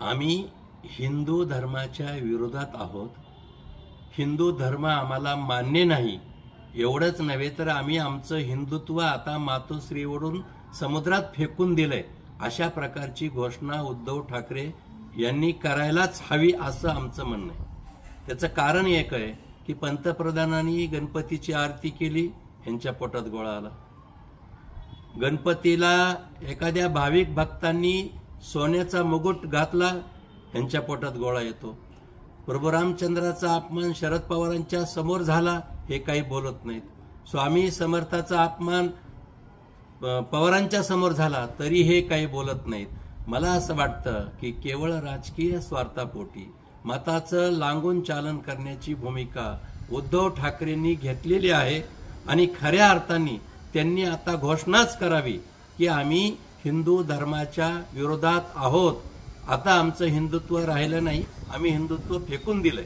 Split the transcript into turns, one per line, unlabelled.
आम्ही हिंदू धर्माच्या विरोधात आहोत। हिंदू धर्म आम्हाला मान्य नाही। एवढंच नव्हे तर आम्ही आमचं हिंदुत्व आता मातोश्रीवरून समुद्रात फेकून दिलंय, अशा प्रकारची घोषणा उद्धव ठाकरे यांनी करायलाच हवी असं आमचं म्हणणं आहे। त्याचं कारण एक आहे की पंतप्रधानांनी गणपतीची आरती केली, यांच्या पोटात गोळा आला। गणपतीला एखाद्या भाविक भक्तांनी सोन्याचा मुकुट घातला, यांच्या पोटात गोळा येतो। प्रभू रामचंद्राचा अपमान शरद पवारांच्या समोर झाला, हे काही बोलत नाहीत। स्वामी समर्थाचा अपमान पवारांच्या समोर झाला, तरी हे काही बोलत नाहीत। मला असं वाटतं की केवळ राजकीय स्वार्थापोटी मताचं लांगून चालन करण्याची भूमिका उद्धव ठाकरेंनी घेतलेली आहे आणि खऱ्या अर्थाने त्यांनी आता घोषणाच करावी की आम्ही हिंदू धर्माच्या विरोधात आहोत। आता आमचं हिंदुत्व राहिलं नाही, आम्ही हिंदुत्व फेकून दिलंय।